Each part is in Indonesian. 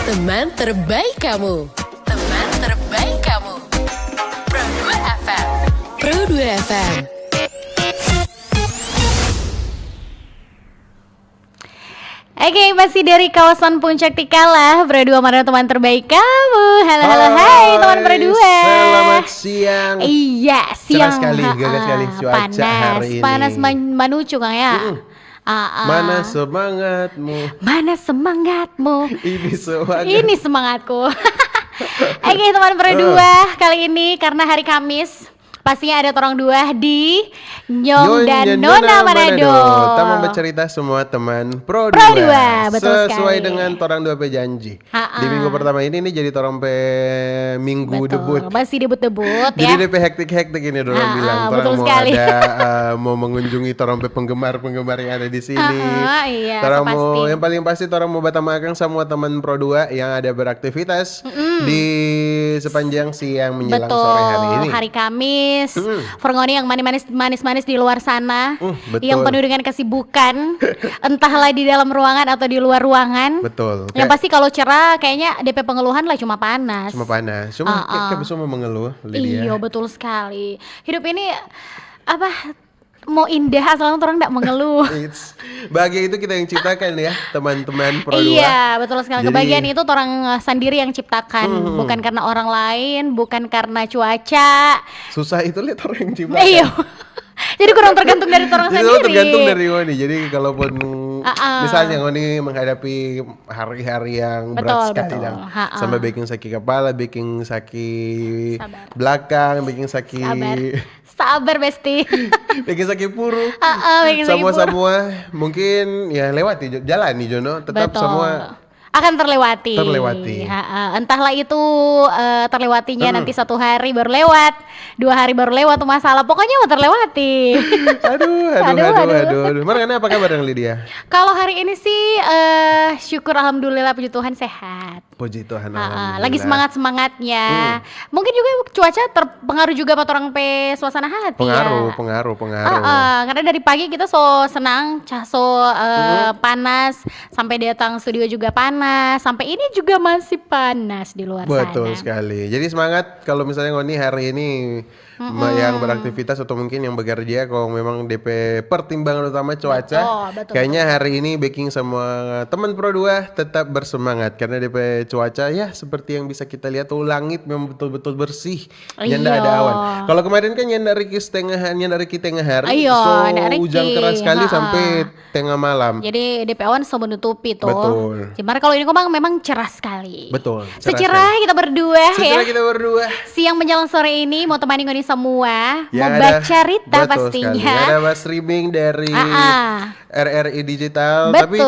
Teman terbaik kamu. Teman terbaik kamu. Pro 2 FM. Pro 2 FM. Oke, masih dari kawasan Puncak Tikala, Pro 2 mana teman terbaik kamu. Halo, hai teman Pro 2. Selamat siang. Iya, siang. Cerah sekali, gagah sekali cuaca hari ini. Panas manucu Kang ya. Mana semangatmu? Mana semangatmu? Ini Ini semangatku. Oke teman Pro 2, kali ini karena hari Kamis pastinya ada torong dua di Nyong dan Nona Manado. Kita mau bercerita semua teman Pro 2. Betul sesuai sekali. dengan torang 2 pe janji. Di minggu pertama ini jadi torang pe minggu Betul, debut. masih debut-debut Jadi ya. DP hektik-hektik ini dorang bilang. Betul Torang mau sekali. mau mengunjungi torang pe penggemar-penggemar yang ada di sini. Iya, Torang pasti. mau yang paling pasti torang mau batamakan semua teman Pro 2 yang ada beraktivitas di sepanjang siang menjelang Betul, sore hari ini. hari Kamis. Forngoni yang manis-manis di luar sana, betul. yang penuh dengan kesibukan, entahlah di dalam ruangan atau di luar ruangan. Betul. Yang pasti kalau cerah kayaknya DP pengeluhan lah cuma panas. Cuma panas. Cuma kayak bisa mau mengeluh, Lydia. Iya, betul sekali. Hidup ini apa? Mau indah asal orang enggak mengeluh. Bahagia itu kita yang ciptakan ya, teman-teman Pro 2. Iya, betul sekali. Jadi- Kebahagiaan itu orang sendiri yang ciptakan, bukan karena orang lain, bukan karena cuaca. Susah itu lihat orang yang ciptakan. Iya. Jadi kurang tergantung dari orang Jadi sendiri. itu tergantung dari Ngoni. Jadi kalaupun misalnya Ngoni menghadapi hari-hari yang berat sekali betul. dan sampai baking sakit kepala, baking sakit belakang, baking sakit Sabar Besti. baking sakit puru. Baking sakit puru. Semua mungkin ya lewati jalan nih Jono, tetap Betul. semua akan terlewati. Terlewati. Entahlah itu terlewatinya nanti 1 hari baru lewat, 2 hari baru lewat tuh masalah. Pokoknya mau terlewati. aduh. Mana apa kabar dengan Lydia? Kalau hari ini sih syukur alhamdulillah puji Tuhan sehat. Puji Tuhan. Lagi semangat-semangatnya. Mungkin juga cuaca terpengaruh juga sama orang pe suasana hati Pengaruh. karena dari pagi kita senang, panas, sampai datang studio juga panas, sampai ini juga masih panas di luar sana. Betul sekali. Jadi semangat kalau misalnya Ngoni hari ini yang beraktivitas atau mungkin yang bekerja, kalau memang DP pertimbangan utama cuaca, Betul. kayaknya hari ini baking semua teman Pro 2 tetap bersemangat karena DP cuaca ya seperti yang bisa kita lihat tuh langit memang betul-betul bersih, nyanda ada awan. Kalau kemarin kan nyanda riki tengah hari, hujan keras sekali sampai tengah malam. Jadi DP awan menutupi tuh. Betul. Cuman kalau ini memang cerah sekali. Betul. Secerah kita berdua ya. Kita berdua. Siang menjelang sore ini mau temani Ngoni semua, Yang mau ada- baca cerita betul pastinya. sekali. Ada streaming dari RRI Digital. Betul. Tapi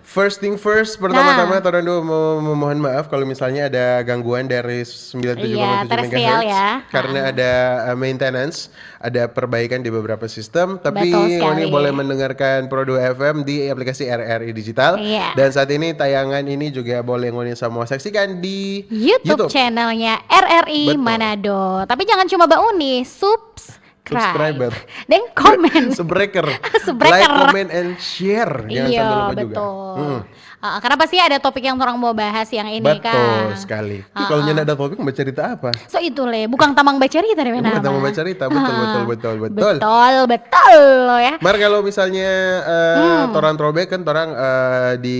first thing first, pertama-tama Torang dua mau memohon maaf kalau misalnya ada gangguan dari 97,7 terestrial MHz ya. karena ada maintenance, ada perbaikan di beberapa sistem. Tapi Betul sekali. ini boleh mendengarkan Pro 2 FM di aplikasi RRI Digital. Iya. Dan saat ini tayangan ini juga boleh Ngoni semua saksikan di YouTube channelnya RRI Betul. Manado. Tapi jangan cuma Mbak Uni, subscriber. Dan komen. Subscriber. Subscriber. Like, comment, and share. Jangan Iya, sampai lupa juga. betul. Karena pasti ada topik yang orang mau bahas yang ini Betul kan. sekali. Kalau nyanda ada topik mau cerita apa? So itu le, bukan tamang baca cerita deh Bukan tamu baca cerita, betul. Betul ya. Mar kalau misalnya torang throwback kan torang di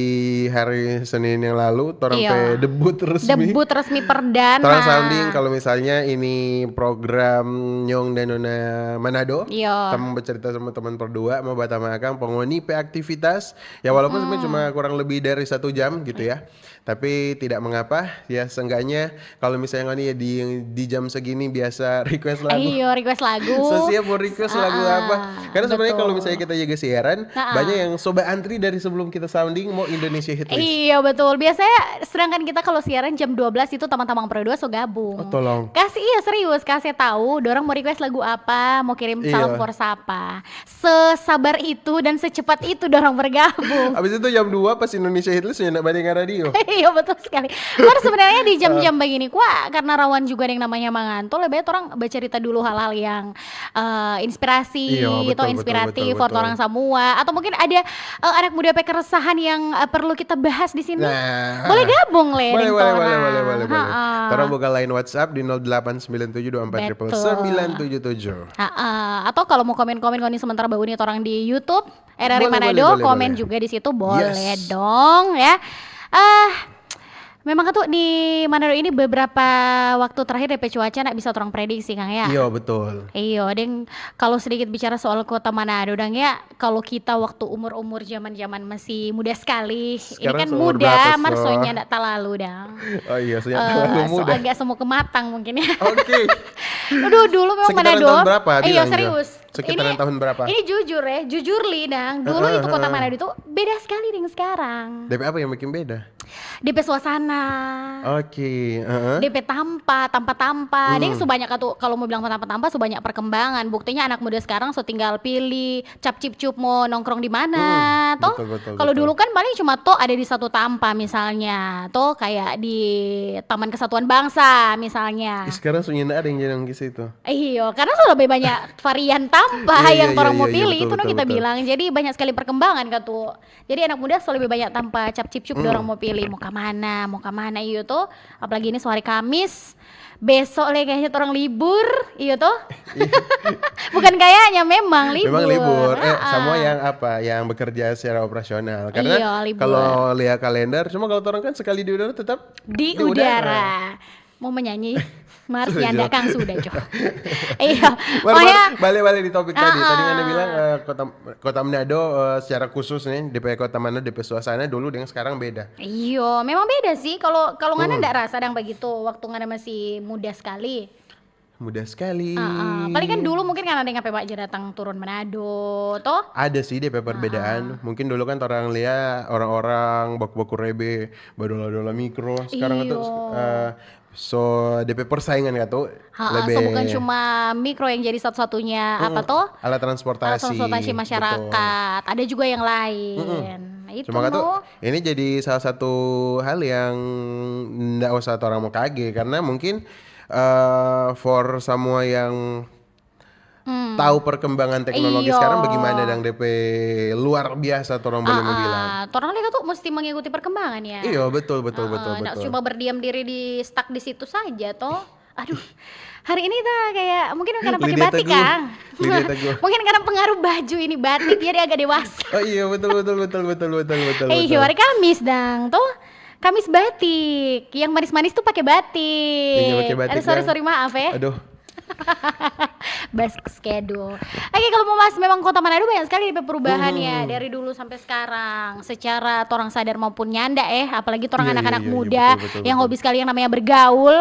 hari Senin yang lalu torang Iya. debut resmi. Debut resmi perdana. Torang sounding kalau misalnya ini program Nyong dan Nona Manado. Iya. Kita mau bercerita sama teman berdua mau batama akang pengoni pe aktivitas. Ya walaupun sebenarnya cuma kurang lebih dari 1 jam gitu ya. Tapi tidak mengapa ya, seenggaknya kalau misalnya ngoni ya di jam segini biasa request lagu. Iya, request lagu. So siap mau request lagu apa? Karena sebenarnya betul. kalau misalnya kita jaga siaran, banyak yang sobat antri dari sebelum kita sounding mau Indonesia Hit List. Iya betul. Biasanya sedangkan kita kalau siaran jam 12 itu teman-teman Pro 2 so gabung. Oh, tolong. Iya serius, kasih tahu dorang mau request lagu apa, mau kirim salam Iya. for siapa. Sesabar itu dan secepat itu dorang bergabung. Abis itu jam 2 pas Indonesia Hit List nyendak banding radio. Iya betul sekali. Karena sebenarnya di jam-jam begini karena rawan juga yang namanya mangantul, lebih baik orang bercerita dulu hal-hal yang inspirasi Iya, betul, atau inspiratif betul, buat betul. orang semua, atau mungkin ada anak muda keresahan yang perlu kita bahas di sini. Nah, Boleh gabung le boleh, dengan boleh, torang. boleh, boleh. Ha-ha. Torang buka line WhatsApp di 0897249977. Atau kalau mau komen-komen koni sementara baru nih orang di YouTube RRI Boleh, Manado, boleh, komen boleh. juga di situ boleh Yes. dong ya. Memang kan tuh di Manado ini beberapa waktu terakhir DP cuaca nak bisa orang prediksi Kang ya. Iya betul. Iya, deng kalau sedikit bicara soal kota Manado dang ya, kalau kita waktu umur-umur zaman-zaman masih muda sekali, Sekarang ini kan seumur muda, berapa, So? marsonya ndak terlalu dang. Oh iya, ternyata terlalu So muda. agak semu kematang mungkin ya. Oke. Aduh, dulu memang Sekitaran Manado. tahun berapa Iya, bilang, Jo? serius. Sekitaran tahun berapa? Ini jujur ya, jujur li dang. Dulu itu kota Manado itu beda sekali dengan sekarang. DP apa yang bikin beda? DP suasana. Oke, DP tampa. Dia sebanyak kalau mau bilang tampa sebanyak perkembangan. Buktinya anak muda sekarang so tinggal pilih cap cip cup mau nongkrong di mana, toh. betul, Kalau betul. dulu kan paling cuma toh ada di satu tampa misalnya, toh kayak di Taman Kesatuan Bangsa misalnya. Sekarang sudah ada yang jadi ke situ. Iya, karena sudah lebih banyak varian tampa Iya, yang iya, orang iya, mau iya, pilih betul, itu no betul, kita betul. bilang. Jadi banyak sekali perkembangan kan tuh. Jadi anak muda selalu lebih banyak tampa cap cip cup orang mau pilih mau kemana iya tuh. Apalagi ini hari Kamis. Besok kayaknya orang libur, iya tuh. Bukan kayaknya memang libur. Memang libur. Ha-ha. Semua yang apa? Yang bekerja secara operasional. Karena Iya, libur. kalau lihat kalender, cuma kalau orang kan sekali di udara tetap di udara. Mau menyanyi Mars Sudah, Yanda Jo. Kang sudah Jo. Iya. Baru Pokoknya balik di topik tadi. Tadi Anda Ah. bilang kota Manado secara khusus nih DP kota Manado DP suasana dulu dengan sekarang beda. iya, memang beda sih. Kalau ngana ndak rasa dang begitu waktu ngana masih muda sekali. Mudah sekali. Paling kan dulu mungkin kan ada yang Pak datang turun Manado, toh? Ada sih DP perbedaan. Mungkin dulu kan orang lihat orang-orang baku-baku rebe, badola-dola mikro. Sekarang Iyo. itu DP persaingan kan tuh So bukan cuma mikro yang jadi satu-satunya apa toh? alat transportasi. Transportasi masyarakat. Ada juga yang lain. Nah, itu Cuma kata no. ini jadi salah satu hal yang ndak usah orang mau kaget karena mungkin for semua yang tahu perkembangan teknologi Iya. sekarang bagaimana dan DP luar biasa orang boleh mau bilang. Orang lihat tuh mesti mengikuti perkembangan ya. Iya betul. Nggak cuma berdiam diri di stuck di situ saja toh. Aduh, hari ini tuh kayak mungkin karena pakai Lidah batik teguh. Kang. Lidah teguh. Mungkin karena pengaruh baju ini batik jadi agak dewasa. Oh iya betul. Iya, hari Kamis dang toh. Kamis batik, yang manis-manis tuh pakai batik. Iya, pakai batik, Aduh, sorry Kang. maaf ya. Aduh, Bas schedule. Oke, kalau mau bahas memang kota Manado banyak sekali perubahan ya dari dulu sampai sekarang. Secara torang sadar maupun nyanda apalagi torang Iya, anak-anak iya, iya, muda betul, yang betul. hobi sekali yang namanya bergaul.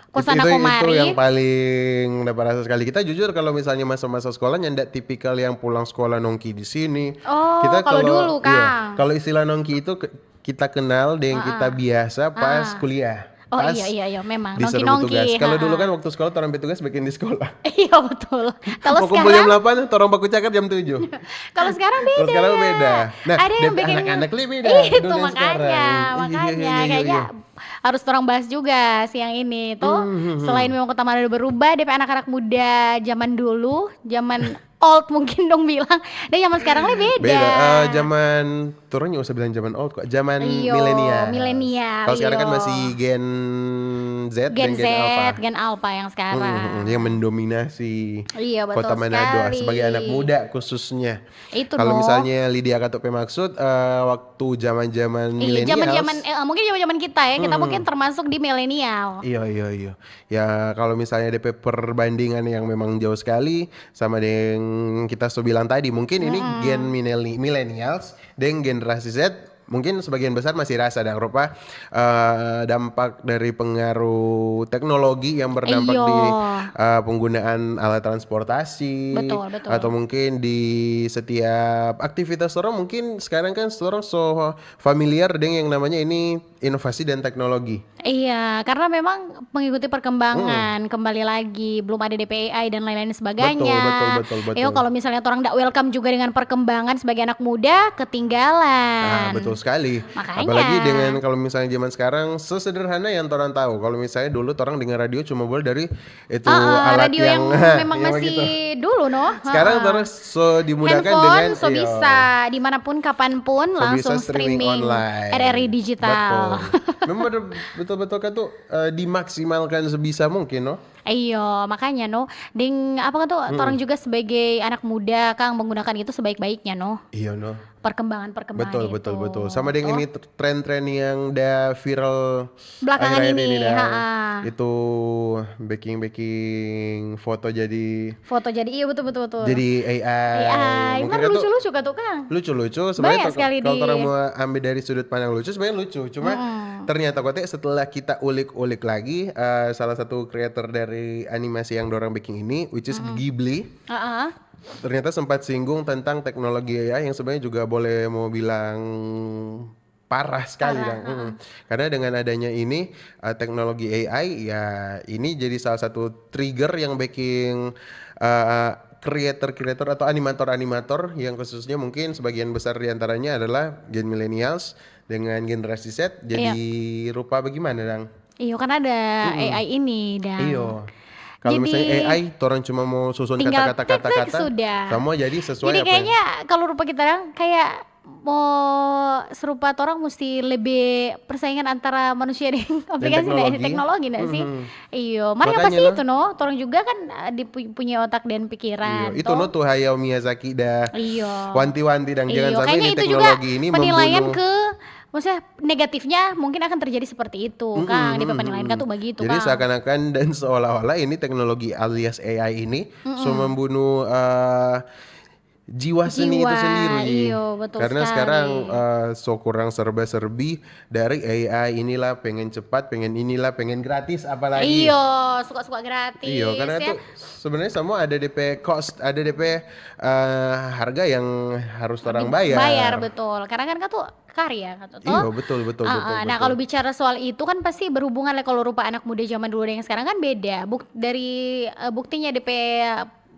Kosana itu komari. yang paling dapat rasa sekali. Kita jujur kalau misalnya masa-masa sekolah nyandak tipikal yang pulang sekolah nongki di sini. Oh, Kita kalau dulu, Kang. Kalau istilah nongki itu kita kenal dengan kita biasa pas kuliah. Oh pas iya memang disuruh nongki-nongki. bertugas. Kalau dulu ha-ha. kan waktu sekolah orang bertugas bikin di sekolah. Iya betul. Kalau Mau kumpul jam sekarang 8, orang baku cakar jam 7. kalau sekarang Kalau beda sekarang ya. beda. Nah, Ada yang bikin anak-anak lebih beda itu dulu yang sekarang. makanya Iya. kayaknya harus orang bahas juga siang ini tuh. Selain memang kota Manado berubah, DP anak-anak muda zaman dulu, zaman old mungkin dong bilang, dan zaman sekarang beda. Beda. Zaman turun nggak usah bilang zaman old kok. Zaman milenial. Kalau sekarang kan masih Gen Z Gen dan Gen Alpha. Gen Alpha yang sekarang. Yang mendominasi Iya betul Kota Manado sekali. sebagai anak muda khususnya. Itu Kalau loh. misalnya Lydia Katupe maksud waktu zaman-zaman Iya, zaman-zaman milenials. mungkin zaman-zaman kita ya, kita mungkin termasuk di milenial. Iya. Ya kalau misalnya DP perbandingan yang memang jauh sekali sama dengan kita sudah bilang tadi, mungkin ini gen millennials dan generasi Z mungkin sebagian besar masih rasa dan rupa dampak dari pengaruh teknologi yang berdampak Iyo. di penggunaan alat transportasi Betul. atau mungkin di setiap aktivitas orang mungkin sekarang kan orang so familiar dengan yang namanya ini inovasi dan teknologi. Iya, karena memang mengikuti perkembangan, kembali lagi belum ada DPAI dan lain-lain sebagainya. Betul. Yo, kalau misalnya orang tidak welcome juga dengan perkembangan sebagai anak muda, ketinggalan. Nah, betul sekali. Makanya. Apalagi dengan kalau misalnya zaman sekarang sesederhana yang orang tahu. Kalau misalnya dulu orang dengar radio cuma boleh dari itu alat radio yang memang yang masih begitu. dulu Sekarang terus so dimudahkan handphone, dengan so bisa dimanapun kapanpun so langsung bisa streaming online. RRI digital. Betul. Memang betul-betul kan tuh dimaksimalkan sebisa mungkin, no? Iya, makanya ding apa kan tuh orang juga sebagai anak muda Kang menggunakan itu sebaik-baiknya Iya, no. perkembangan itu. Betul. Sama dengan ini tren-tren yang udah viral Belakangan akhir-akhir ini, dah. ha-ha. Itu baking foto jadi Iya betul. jadi AI. Emang kan tuh lucu-lucu kan tuh Kang? lucu Banyak sebenarnya sekali kalau di- orang mau ambil dari sudut pandang lucu sebenarnya lucu cuma ternyata kote setelah kita ulik-ulik lagi salah satu kreator dari animasi yang dorang bikin ini which is Ghibli Heeh. ternyata sempat singgung tentang teknologi AI yang sebenarnya juga boleh mau bilang parah sekali dong. Karena dengan adanya ini teknologi AI ya ini jadi salah satu trigger yang bikin kreator atau animator yang khususnya mungkin sebagian besar diantaranya adalah gen millennials dengan generasi Z jadi rupa bagaimana dang? Iya kan ada AI ini dan Iyo. Kalau Jadi, misalnya AI, orang cuma mau susun tinggal kata-kata, tek-tek sudah. semua jadi sesuai Jadi apa? kayaknya kalau rupa kita Dang, kayak mau serupa orang mesti lebih persaingan antara manusia dan aplikasi teknologi nggak sih? Iya, mari Makanya pasti itu orang juga kan punya otak dan pikiran. Iya, itu tuh Hayao Miyazaki dah Iya. wanti-wanti dan jangan Iya, sampai kayaknya ini itu juga teknologi ini penilaian membunuh. maksudnya negatifnya mungkin akan terjadi seperti itu, Kang. Di penilaian kan tuh begitu, Jadi Kang. seakan-akan dan seolah-olah ini teknologi alias AI ini so membunuh jiwa seni itu sendiri. Iya, betul Karena sekali. sekarang so kurang serba-serbi dari AI inilah pengen cepat, pengen inilah pengen gratis apalagi. Iya, suka-suka gratis. Iya, karena ya. tuh sebenarnya semua ada DP cost, ada DP harga yang harus orang bayar. Bayar betul. Karena kan tuh karya kan tuh. Iya, betul. Nah, kalau bicara soal itu kan pasti berhubungan lah kalau rupa anak muda zaman dulu dan yang sekarang kan beda. Dari buktinya DP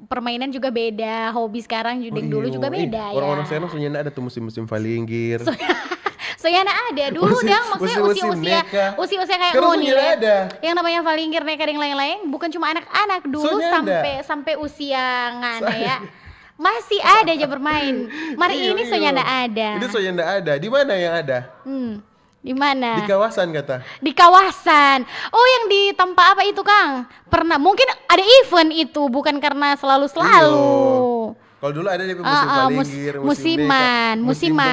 permainan juga beda, hobi sekarang juga dulu juga beda ya. Orang-orang sekarang sebenarnya ada tuh musim-musim palinggir. Soalnya ada dulu Dang, maksudnya musim-musim usia-usia neka. kayak Sekarang Moni sebenarnya ada. yang namanya Valingir neka dan lain-lain bukan cuma anak-anak dulu Soalnya ada. sampai usia ngana ya. Masih ada aja bermain. Mari ini soalnya ndak ada. Itu soalnya ndak ada. Di mana yang ada? Di mana? Di kawasan kata. Di kawasan. Oh, yang di tempat apa itu, Kang? Pernah. Mungkin ada event itu, bukan karena selalu. Kalau dulu ada di musim palinggir, musim musiman.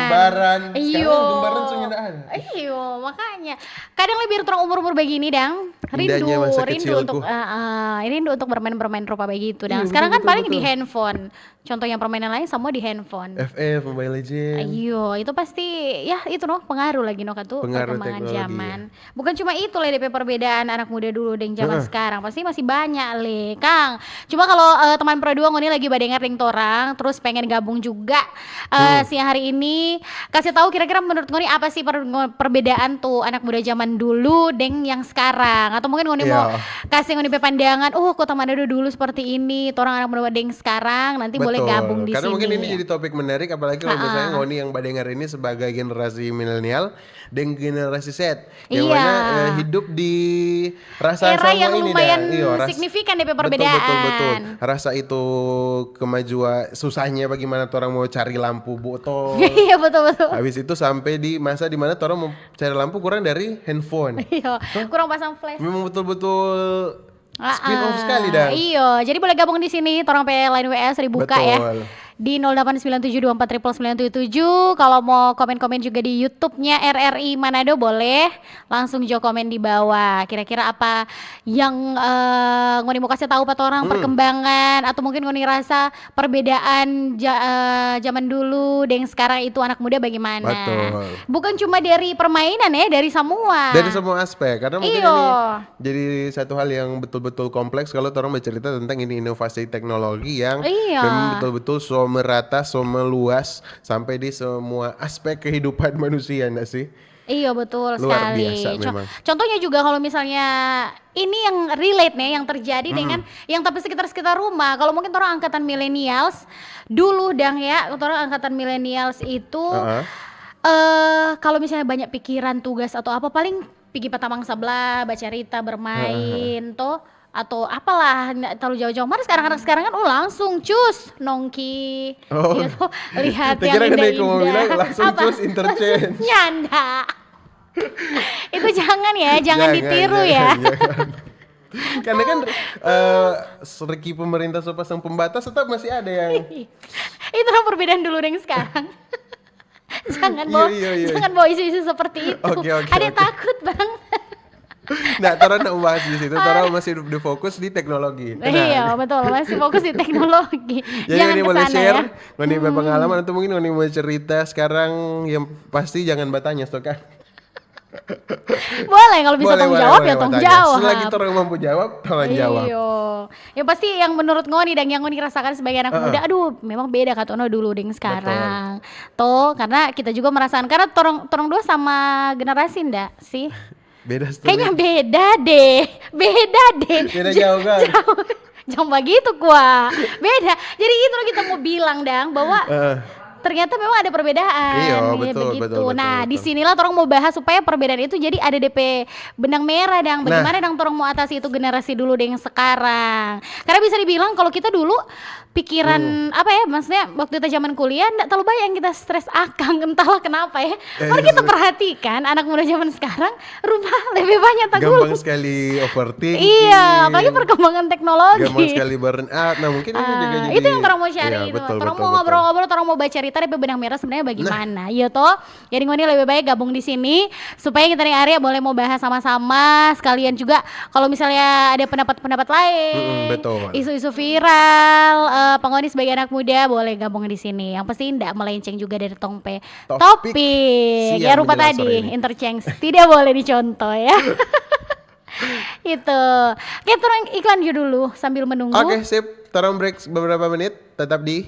gembaran. Iyo. Sekarang gembaran soalnya ndak ada. Iyo, makanya. Kadang lebih orang umur-umur begini, Dang. Indahnya masa Rindu kecilku. untuk bermain rupa begitu, Dang. Iya, Sekarang kan betul, paling di betul. handphone. Contohnya permainan lain semua di handphone. FF, Mobile Legends. Ayo, itu pasti ya itu pengaruh lagi kan tuh Pengaruh perkembangan teknologi, zaman. Bukan cuma itu lah DP perbedaan anak muda dulu dengan zaman sekarang. Pasti masih banyak le, Kang. Cuma kalau teman Pro 2 ngoni lagi badengar ring tora, sekarang, terus pengen gabung juga siang hari ini. Kasih tahu kira-kira menurut Ngoni apa sih perbedaan tuh anak muda zaman dulu deng yang sekarang, atau mungkin Ngoni mau kasih Ngoni pandangan, Kota Manado dulu seperti ini, orang anak muda deng sekarang nanti boleh gabung di karena sini. Mungkin ini jadi topik menarik, apalagi kalau misalnya Ngoni yang badengar ini sebagai generasi milenial dan generasi Z yang mana hidup di rasa era sama yang ini lumayan signifikan DP perbedaan. Betul. Rasa itu kemajuan, susahnya bagaimana orang mau cari lampu botol. Iya betul. Habis itu sampai di masa dimana orang mau cari lampu kurang dari handphone. Iya, kurang pasang flash. Memang betul-betul spin off sekali dah. Iya, jadi boleh gabung di sini. Orang line WS dibuka ya. Di 0897249977. Kalau mau komen-komen juga di YouTube-nya RRI Manado boleh langsung jo komen di bawah. Kira-kira apa yang Ngoni mau kasih tahu Pak orang perkembangan, atau mungkin Ngoni rasa perbedaan zaman dulu dengan sekarang itu anak muda bagaimana? Betul. Bukan cuma dari permainan ya, dari semua. Dari semua aspek. Karena mungkin ini jadi satu hal yang betul-betul kompleks kalau orang bercerita tentang ini inovasi teknologi yang memang betul-betul merata, meluas sampai di semua aspek kehidupan manusia, enggak sih? Iya betul Luar sekali. biasa memang. Contohnya juga kalau misalnya ini yang relate nih, yang terjadi dengan yang tapi sekitar rumah. Kalau mungkin orang angkatan millennials dulu dang ya, orang angkatan millennials itu kalau misalnya banyak pikiran tugas atau apa, paling pergi petamang sebelah, baca cerita, bermain toh, atau apalah, nggak terlalu jauh-jauh. Mana sekarang kan langsung cus nongki gitu, lihat yang indah-indah. Langsung cus interchange. Nyanda. Itu jangan ditiru ya. Jangan. Karena kan segi pemerintah pasang pembatas tetap masih ada yang itu perbedaan dulu dengan sekarang. Jangan bawa isu-isu seperti itu. Ada takut bang. Nah, Tora nak bahas di situ. Tora masih fokus di teknologi. Iya betul, masih fokus di teknologi. Jadi jangan ini boleh share, ya. Ngoni pengalaman atau mungkin Ngoni mau cerita sekarang yang pasti jangan bertanya kan. Boleh kalau bisa tanggung jawab ya tanggung jawab. Selagi orang mampu jawab, tolong jawab. Iya. Ya pasti yang menurut Ngoni dan yang Ngoni rasakan sebagai anak muda, aduh memang beda katono dulu dengan sekarang. Tuh, karena kita juga merasakan, karena torong dua sama generasi ndak sih? Beda story. Kayaknya beda deh. Beda jauh kan? Jangan begitu kuah. Beda. Jadi itu kita mau bilang dang bahwa ternyata memang ada perbedaan. Iya, betul. Nah, disinilah orang mau bahas supaya perbedaan itu jadi ada DP benang merah dang. Bagaimana dang orang mau atasi itu generasi dulu dengan sekarang. Karena bisa dibilang kalau kita dulu pikiran maksudnya waktu kita zaman kuliah enggak terlalu banyak yang kita stres akang, entahlah kenapa ya. Kalau kita perhatikan anak muda zaman sekarang rupa lebih banyak tanggung. Gampang sekali overthinking. Iya, apalagi perkembangan teknologi. Gampang sekali burn out. Nah, mungkin ini juga jadi itu yang orang mau cari itu. Orang mau ngobrol-ngobrol, orang mau baca cerita dari benang merah sebenarnya bagaimana. Iya toh. Jadi Ngoni lebih baik gabung di sini supaya kita nih Arya boleh mau bahas sama-sama, sekalian juga kalau misalnya ada pendapat-pendapat lain. Betul. Isu-isu viral, Pengoni sebagai anak muda boleh gabung di sini. Yang pasti tidak melenceng juga dari topik. Ya rupa tadi interchange tidak boleh dicontoh ya. Itu. Kita iklan dulu sambil menunggu. Oke, sip. Torong break beberapa menit. Tetap di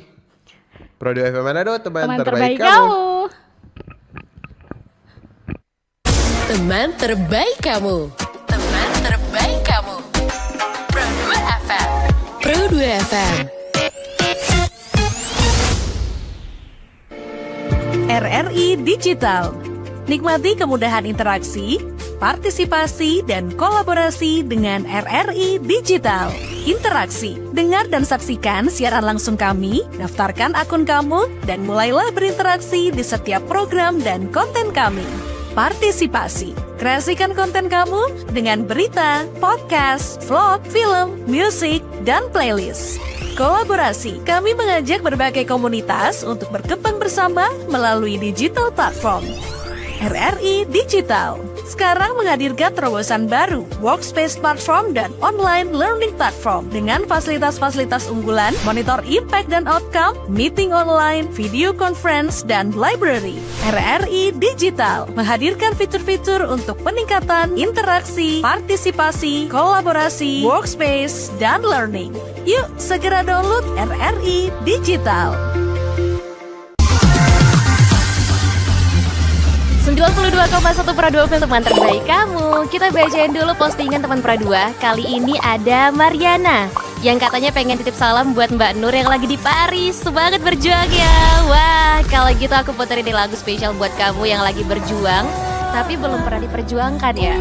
Pro 2 FM Manado, teman terbaik kamu. Teman terbaik kamu. Teman terbaik kamu. Pro 2 FM. Pro 2 FM. RRI Digital. Nikmati kemudahan interaksi, partisipasi, dan kolaborasi dengan RRI Digital. Interaksi, dengar dan saksikan siaran langsung kami, daftarkan akun kamu, dan mulailah berinteraksi di setiap program dan konten kami. Partisipasi, kreasikan konten kamu dengan berita, podcast, vlog, film, musik, dan playlist. Kolaborasi, kami mengajak berbagai komunitas untuk berkembang bersama melalui digital platform. RRI Digital, sekarang menghadirkan terobosan baru, Workspace Platform dan Online Learning Platform dengan fasilitas-fasilitas unggulan, monitor impact dan outcome, meeting online, video conference, dan library. RRI Digital menghadirkan fitur-fitur untuk peningkatan interaksi, partisipasi, kolaborasi, workspace, dan learning. Yuk, segera download RRI Digital. 92,1 Pro 2 film teman terbaik kamu. Kita bacain dulu postingan teman Pro 2. Kali ini ada Mariana yang katanya pengen titip salam buat Mbak Nur yang lagi di Paris. Semangat berjuang ya. Wah, kalau gitu aku puterin di lagu spesial buat kamu yang lagi berjuang tapi belum pernah diperjuangkan ya.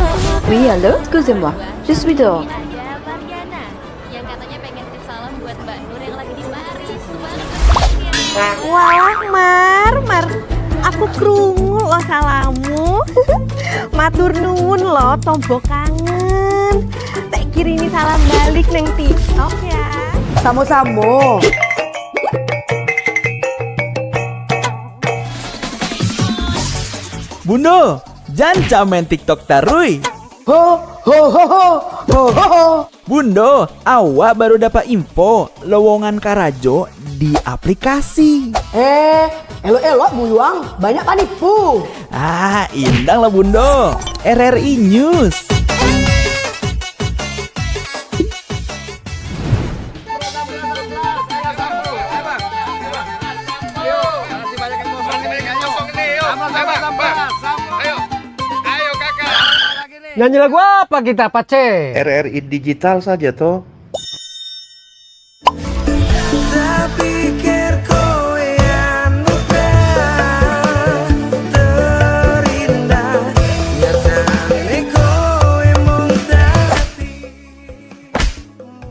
Oui, allô, excusez-moi, je suis dehors. Ini ada Mariana yang katanya pengen titip salam buat Mbak Nur yang lagi di Paris. Semangat berjuang ya. Wah, Mar, aku krungu lo salamu. Matur nuwun lo, tombo kangen. Tak kirimi salam balik neng TikTok ya. Samo-samo. Bundo, jangan main TikTok tarui. Ho ho ho ho ho ho ho. Bundo, awak baru dapat info lowongan Karajo di aplikasi. Elok-elok buyuang, banyak panipu. Ah, indang lah Bundo. RRI News. Nyanyi lagu apa kita, Pace? RRI Digital saja toh.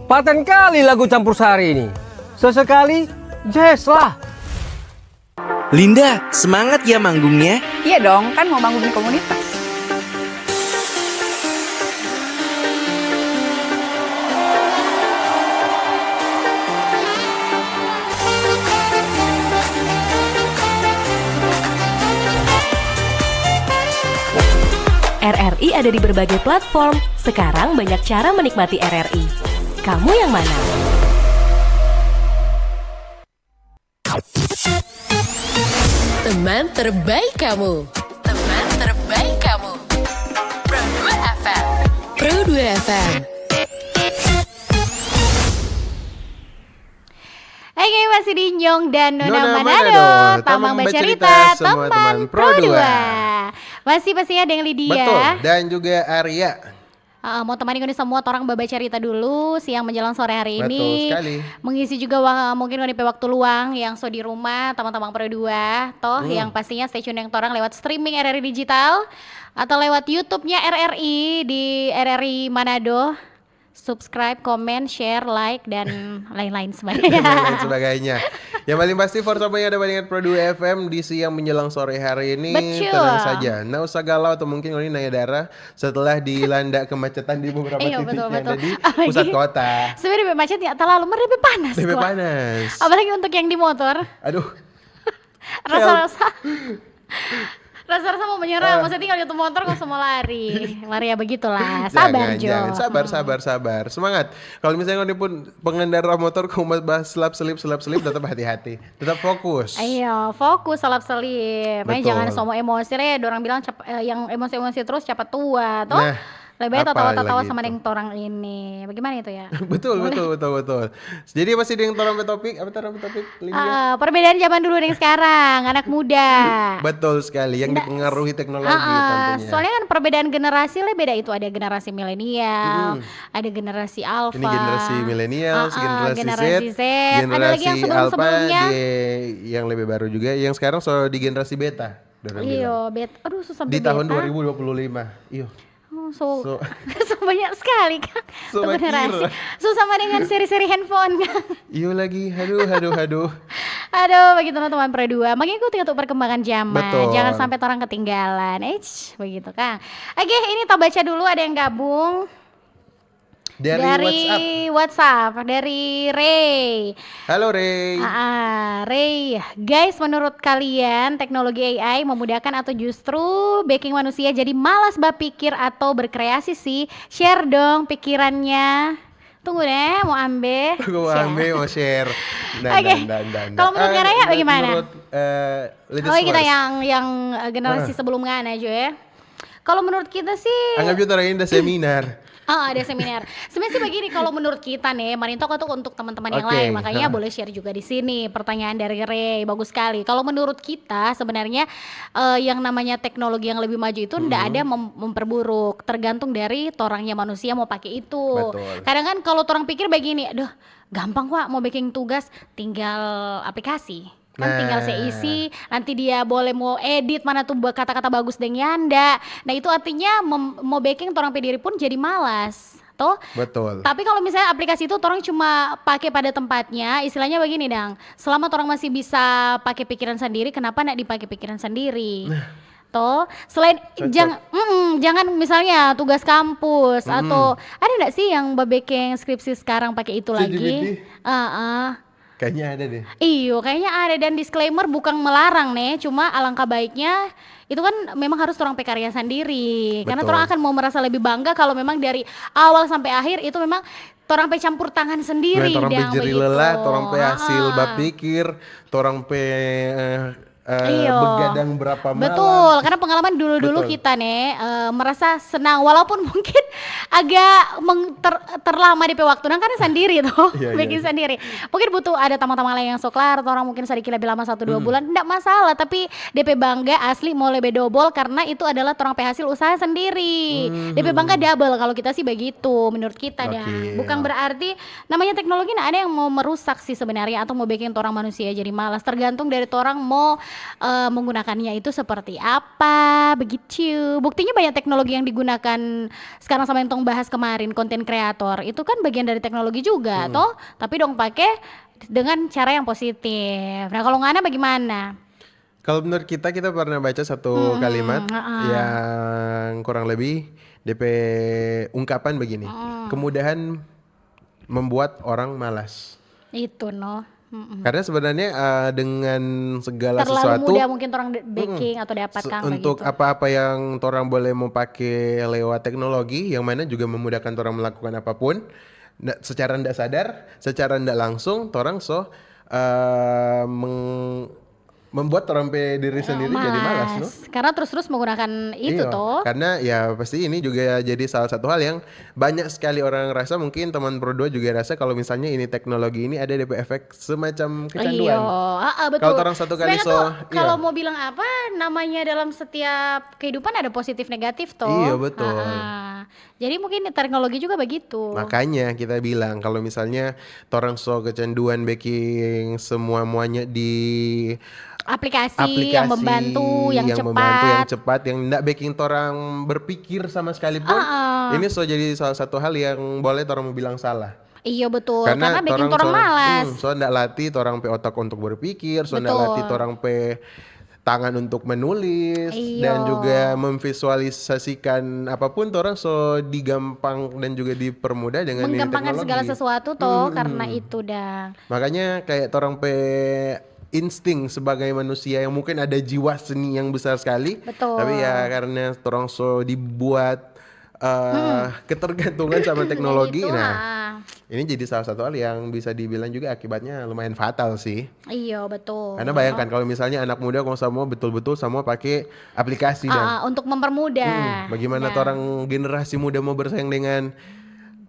Paten kali lagu campur sari ini. Sesekali jazz lah. Linda, semangat ya manggungnya. Iya dong, kan mau bangun komunitas. RRI ada di berbagai platform. Sekarang banyak cara menikmati RRI. Kamu yang mana? Teman terbaik kamu. Teman terbaik kamu. Pro 2 FM. Pro 2 FM. Oke, masih di Nyong dan Nona Nona Manado, Manado, Tamang Tamang Bercerita, semua teman teman Pro Pro 2. 2. Masih pastinya ada yang Lydia. Betul, dan juga Arya. Mau temani ini semua orang baba cerita dulu siang menjelang sore hari Betul ini. sekali. Mengisi juga mungkin waktu luang yang so di rumah teman-teman Pro 2 toh yang pastinya stay tune yang torang lewat streaming RRI Digital atau lewat YouTube-nya RRI di RRI Manado. Subscribe, komen, share, like, dan lain-lain sebagainya. Dan sebagainya. Yang paling pasti for Sobat yang ada bandingan Pro 2 FM di siang menjelang sore hari ini. Betul. Tenang saja, nggak usah galau atau mungkin ini nanya darah setelah dilanda kemacetan di beberapa Iya, titik yang betul. ada di pusat kota. Sebenarnya lebih macet ya, terlalu lebih panas. Lebih kok. panas. Apalagi untuk yang di motor. Aduh. Rasa-rasa mau menyerah, maksudnya tinggal jatuh motor nggak usah mau lari ya begitulah, sabar Jo. Jangan. Sabar. Semangat. Kalau misalnya kau pun pengendara motor kau bahas selip tetap hati-hati, tetap fokus. Ayo, fokus selip-selip. Betul. Jangan semua emosi deh. Orang bilang yang emosi-emosi terus cepat tua, toh. Nah, Lebih baik tawa-tawa apalagi sama itu. yang orang ini. Bagaimana itu ya? betul. Jadi masih dengan topik apa topik Lydia? Perbedaan zaman dulu dengan sekarang, anak muda. Betul sekali, yang dipengaruhi teknologi tentunya. Soalnya kan perbedaan generasi lah beda itu, ada generasi milenial, ada generasi alpha. Ini generasi milenial, generasi Z. Ada generasi lagi yang sebelum-sebelumnya. yang lebih baru juga, yang sekarang di generasi beta. Iya, beta. Aduh, susah Di beta. tahun 2025. Iya. So banyak sekali kan So tuh generasi. kira. So sama dengan seri-seri handphone kan. Iya lagi, aduh. Aduh, begitu teman Pro 2. Mengikuti untuk perkembangan zaman. Betul. Jangan sampai orang ketinggalan. Begitu kan. Oke, ini kita baca dulu ada yang gabung. Dari WhatsApp, dari Ray. Halo Ray. Ray, guys, menurut kalian teknologi AI memudahkan atau justru bikin manusia jadi malas berpikir atau berkreasi sih? Share dong pikirannya. Tunggu deh, mau ambil. Mau share. Oke. Kalau menurut Raya bagaimana? Menurut Kita yang generasi sebelum Ngana aja ya. Kalau menurut kita sih anggap itu Raya ada seminar. ada seminar. Sebenarnya sih begini, kalau menurut kita nih, Marintok itu untuk teman-teman yang lain, makanya boleh share juga di sini. Pertanyaan dari Ray bagus sekali. Kalau menurut kita sebenarnya yang namanya teknologi yang lebih maju itu ndak ada memperburuk, tergantung dari orangnya manusia mau pakai itu. Betul. Kadang kan kalau orang pikir begini, aduh gampang kok mau bikin tugas, tinggal aplikasi. Kan tinggal saya isi, nanti dia boleh mau edit mana tuh kata-kata bagus dan nyanda. Nah itu artinya mau backing orang pediri pun jadi malas. Toh? Betul. Tapi kalau misalnya aplikasi itu orang cuma pakai pada tempatnya, istilahnya begini Dang. Selama orang masih bisa pakai pikiran sendiri, kenapa nggak dipakai pikiran sendiri? Toh, selain jangan misalnya tugas kampus atau ada nggak sih yang backing skripsi sekarang pakai itu lagi? Kayaknya ada deh. Iyo, kayaknya ada, dan disclaimer bukan melarang nih, cuma alangkah baiknya itu kan memang harus orang karya sendiri. Karena orang akan mau merasa lebih bangga kalau memang dari awal sampai akhir itu memang orang campur tangan sendiri. Orang jeri lelah, orang hasil bapikir, orang begadang berapa malam. Betul, karena pengalaman dulu-dulu kita nih merasa senang walaupun mungkin agak terlama di waktu karena sendiri tuh bikin sendiri. Mungkin butuh ada teman-teman lain yang soklar atau orang mungkin sedikit lebih lama 1-2 bulan, enggak masalah, tapi DP bangga asli mau lebih double karena itu adalah orang hasil usaha sendiri. DP bangga double kalau kita sih begitu menurut kita dah. Bukan berarti namanya teknologi ada yang mau merusak sih sebenarnya atau mau bikin orang manusia jadi malas, tergantung dari orang mau menggunakannya itu seperti apa begitu. Buktinya banyak teknologi yang digunakan sekarang sama yang tong bahas kemarin, konten kreator itu kan bagian dari teknologi juga toh, tapi dong pakai dengan cara yang positif. Nah kalau Ngana bagaimana? Kalau menurut kita pernah baca satu kalimat yang kurang lebih DP ungkapan begini, kemudahan membuat orang malas. Itu Karena sebenarnya dengan segala terlalu sesuatu mudah mungkin orang backing atau dapatkan untuk begitu. apa-apa yang orang boleh mau pakai lewat teknologi, yang mana juga memudahkan orang melakukan apapun secara tidak sadar, secara tidak langsung, orang membuat orang diri sendiri jadi malas, no? Karena terus-terus menggunakan itu toh. Karena ya pasti ini juga jadi salah satu hal yang banyak sekali orang rasa, mungkin teman Pro 2 juga rasa kalau misalnya ini teknologi ini ada DP efek semacam kecanduan. Betul. Kalau orang satu kali kalau mau bilang apa namanya dalam setiap kehidupan ada positif negatif toh. Iya betul. Jadi mungkin teknologi juga begitu. Makanya kita bilang kalau misalnya orang kecanduan baking semuanya di aplikasi yang membantu, yang cepat, yang tidak bikin orang berpikir sama sekalipun. Ini jadi salah satu hal yang boleh orang mau bilang salah. Iya betul, karena bikin orang malas. Ndak latih orang pe otak untuk berpikir, ndak latih orang pe tangan untuk menulis dan juga memvisualisasikan apapun orang digampang dan juga dipermudah dengan menggampangkan teknologi. Segala sesuatu toh karena itu dah. Makanya kayak orang pe insting sebagai manusia yang mungkin ada jiwa seni yang besar sekali. Betul. Tapi ya karena orang dibuat ketergantungan sama teknologi. Ini jadi salah satu hal yang bisa dibilang juga akibatnya lumayan fatal sih. Iya betul. Karena bayangkan kalau misalnya anak muda kalau semua betul-betul semua pakai aplikasi untuk mempermudah. Bagaimana orang generasi muda mau bersaing dengan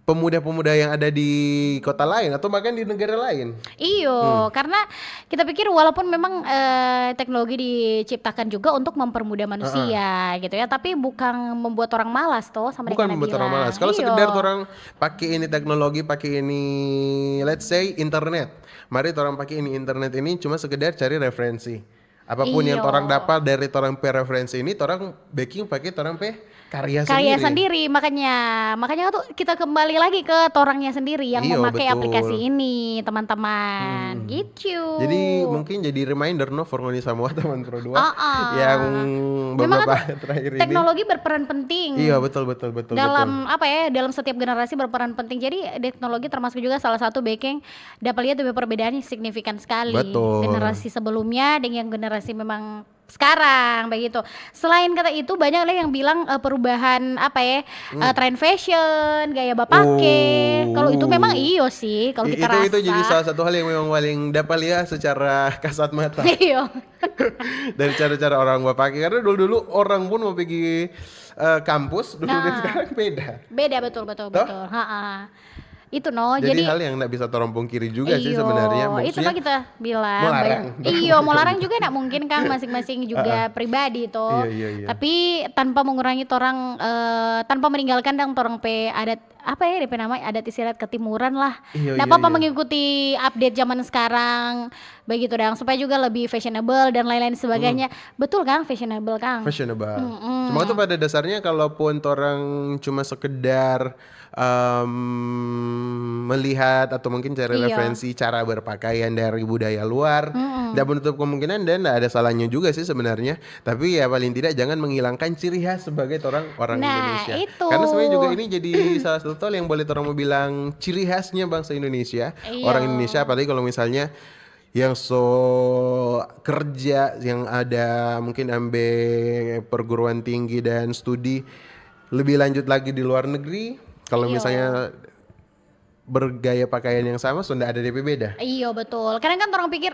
pemuda-pemuda yang ada di kota lain atau bahkan di negara lain. Iyo, karena kita pikir walaupun memang teknologi diciptakan juga untuk mempermudah manusia gitu ya, tapi bukan membuat orang malas toh sama bukan membuat orang malas. Kalau sekedar orang pakai ini teknologi, pakai ini let's say internet. Mari orang pakai ini internet ini cuma sekedar cari referensi. Apapun yang Iyo. orang dapat dari orang pe referensi ini, orang baking pakai orang pe karya Karya sendiri. sendiri, makanya tuh kita kembali lagi ke torangnya sendiri yang Iya, memakai betul. aplikasi ini, teman-teman. Gitu. Jadi mungkin jadi reminder for ngoni semua teman Pro 2 yang Memang beberapa tuh terakhir ini. teknologi berperan penting. Iya, betul betul. Dalam apa ya, dalam setiap generasi berperan penting. Jadi teknologi termasuk juga salah satu baking dapat lihat perbedaannya signifikan sekali. Betul. Generasi sebelumnya dengan generasi memang sekarang begitu. Selain kata itu banyak lah yang bilang perubahan apa ya, tren fashion, gaya bapake. Kalau itu memang iyo sih kalau kita rasa. Itu jadi salah satu hal yang memang paling dapat lihat secara kasat mata Iyo. dari cara-cara orang pakai, karena dulu orang pun mau pergi kampus dulu dan sekarang beda. Beda betul. Itu Jadi hal yang nggak bisa orang pungkiri juga sih iyo, sebenarnya. itu kan kita bilang mau larang. mau larang juga nggak mungkin kan, masing-masing juga pribadi toh. Iya. Tapi tanpa mengurangi orang, tanpa meninggalkan dong orang pe adat apa ya DP nama adat istiadat ketimuran lah. Iya, apa iya. mengikuti update zaman sekarang begitu dong, supaya juga lebih fashionable dan lain-lain sebagainya. Betul kan, fashionable kan. Fashionable. Cuma itu pada dasarnya kalaupun orang cuma sekedar melihat atau mungkin cari Iya. referensi cara berpakaian dari budaya luar, tidak menutup kemungkinan dan tidak ada salahnya juga sih sebenarnya. Tapi ya paling tidak jangan menghilangkan ciri khas sebagai orang Indonesia. Itu. Karena sebenarnya juga ini jadi salah satu hal yang boleh orang mau bilang ciri khasnya bangsa Indonesia, Iya. orang Indonesia, apalagi kalau misalnya yang kerja yang ada mungkin ambil perguruan tinggi dan studi lebih lanjut lagi di luar negeri. Kalau Iya. misalnya bergaya pakaian yang sama sudah ada DP beda. Iya betul. Kadang kan orang pikir,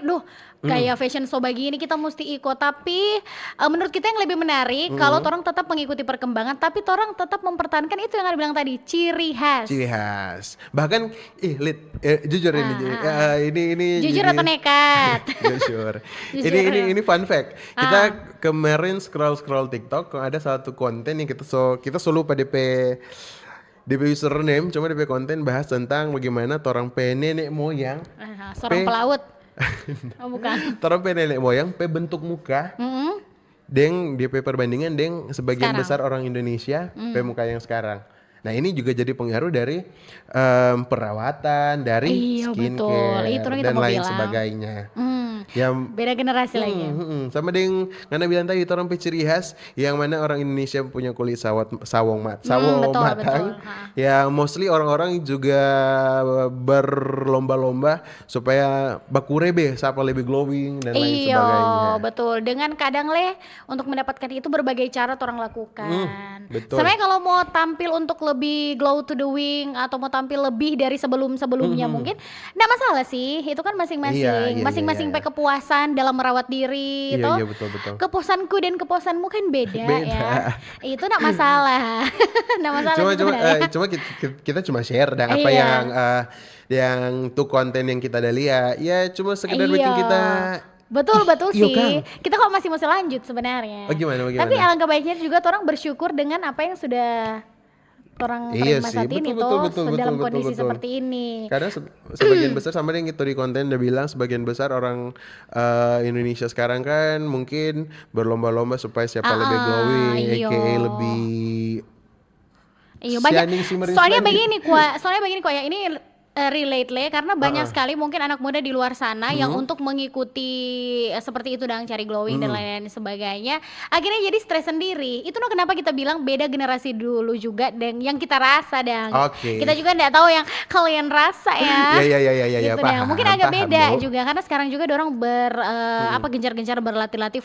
kayak fashion show begini kita mesti ikut. Tapi menurut kita yang lebih menarik kalau orang tetap mengikuti perkembangan, tapi orang tetap mempertahankan itu yang ada bilang tadi, ciri khas. Ciri khas. Bahkan jujur ini Jujur jadi- atau nekat? Jujur. Jujur. ini fun fact. Kita kemarin scroll TikTok, ada satu konten yang kita selalu pada DP username, cuma DP konten bahas tentang bagaimana torang nenek moyang, Seorang pelaut. Oh bukan. torang nenek moyang bentuk muka, deng DP perbandingan deng sebagian Sekarang. besar orang Indonesia muka yang sekarang. Nah ini juga jadi pengaruh dari perawatan, dari Iya, skincare betul. Itu yang kita dan mau lain bilang. sebagainya. Yang Beda generasi lagi. sama dengan karena bilang tadi orang ciri khas yang mana orang Indonesia punya kulit sawong Betul, matang, betul. yang mostly orang-orang juga berlomba-lomba supaya bakurebe siapa lebih glowing dan lain Iya, sebagainya. betul. Dengan kadang untuk mendapatkan itu berbagai cara orang lakukan. betul. Sebenarnya kalau mau tampil untuk lebih glow to the wing atau mau tampil lebih dari sebelumnya mungkin enggak masalah sih. Itu kan masing-masing. Iya, Masing-masing iya. kepuasan dalam merawat diri Iya, toh. iya, betul. Kepuasanku dan kepuasanmu kan beda. Beda. Ya. Itu enggak masalah. Enggak masalah Cuma sebenarnya. cuma kita cuma share dan apa Iya. yang tuh konten yang kita ada lihat ya cuma sekedar bikin Iya. kita. Betul Iya, sih. Kang. Kita kok masih lanjut sebenarnya. Gimana? Tapi alangkah baiknya juga orang bersyukur dengan apa yang sudah orang Iya terima sih, saat ini betul, dalam betul, kondisi betul. seperti ini. Karena sebagian besar sama yang itu di konten udah bilang sebagian besar orang Indonesia sekarang kan mungkin berlomba-lomba supaya siapa lebih glowing, iya. aka lebih Iya banyak. shining, shimmering, Soalnya splendid. begini kok ya ini relate le karena banyak sekali mungkin anak muda di luar sana yang untuk mengikuti seperti itu dan cari glowing dan lain-lain sebagainya akhirnya jadi stres sendiri. Itu kenapa kita bilang beda generasi dulu juga dan yang kita rasa dan Oke. kita juga enggak tahu yang kalian rasa ya. Iya, Gitu paham. deh. Mungkin agak paham, beda Bu. juga karena sekarang juga dorong gencar-gencar berlatih-latih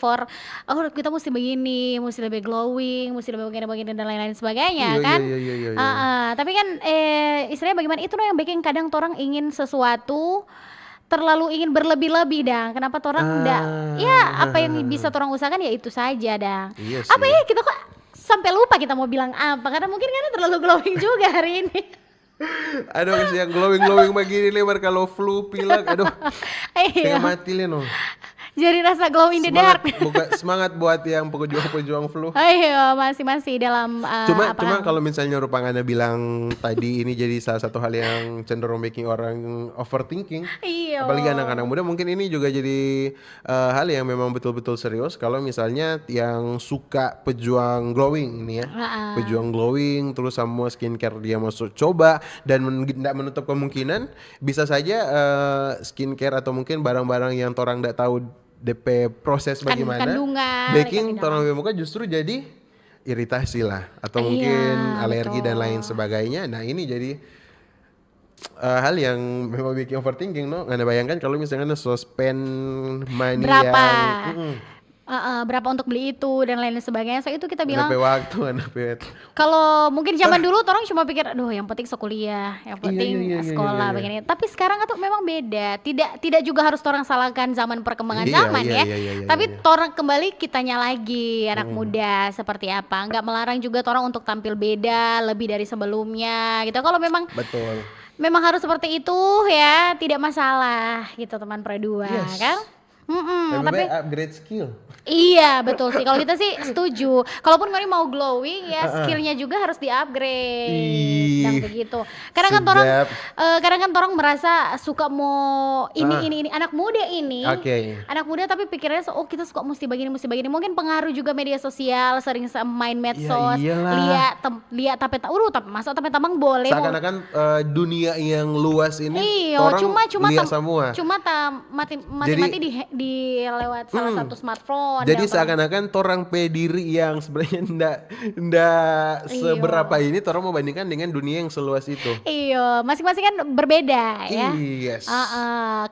kita mesti begini, mesti lebih glowing, mesti lebih begini dan lain-lain sebagainya Iya, kan. iya. Tapi kan istilahnya bagaimana itu yang bikin kadang orang ingin sesuatu terlalu ingin berlebih-lebih dang. Kenapa orang enggak apa yang bisa orang usahakan ya itu saja dang. Iya sih. Apa ya kita kok sampai lupa kita mau bilang apa karena mungkin terlalu glowing juga hari ini. Aduh yang glowing begini lebar kalau flu pilek, aduh Iya. kayak mati le no. Jadi rasa glow in the dark. Semangat buat yang pejuang-pejuang flu. Ayo, masih dalam Cuma perang. kalau misalnya Rupangana bilang tadi ini jadi salah satu hal yang cenderung making orang overthinking. Iya. Apalagi anak-anak muda, mungkin ini juga jadi hal yang memang betul-betul serius. Kalau misalnya yang suka pejuang glowing ini ya, pejuang glowing terus sama skincare dia masuk coba dan tidak menutup kemungkinan bisa saja skincare atau mungkin barang-barang yang orang tidak tahu DP proses bagaimana kandungan, baking orang muka justru jadi iritasi lah atau mungkin alergi dan lain sebagainya. Nah ini jadi hal yang memang bikin overthinking, no? Anda bayangkan kalau misalnya spend money berapa yang berapa untuk beli itu dan lain sebagainya. So itu kita bilang DP waktu, kalau mungkin zaman dulu orang cuma pikir aduh yang penting kuliah, yang penting sekolah begini. Tapi sekarang tuh memang beda. Tidak juga harus orang salahkan zaman perkembangan zaman ya. Tapi orang kembali kitanya lagi anak muda seperti apa. Nggak melarang juga orang untuk tampil beda lebih dari sebelumnya gitu. Kalau memang betul. Memang harus seperti itu ya, tidak masalah gitu teman Pradua kan. Tapi upgrade skill. Iya betul sih, kalau kita sih setuju. Kalaupun kalian mau glowing ya skillnya juga harus di-upgrade dan begitu. Kadang kan orang merasa suka mau ini anak muda ini. Anak muda tapi pikirnya kita suka mesti begini. Mungkin pengaruh juga media sosial, sering main medsos, lihat tapi masa tapi tamang boleh. Seakan-akan dunia yang luas ini orang lihat semua. Cuma mati di lewat salah satu smartphone. Jadi seakan-akan torang pediri yang sebenarnya ndak seberapa ini torang mau bandingkan dengan dunia yang seluas itu. Iya, masing-masing kan berbeda ya. Yes.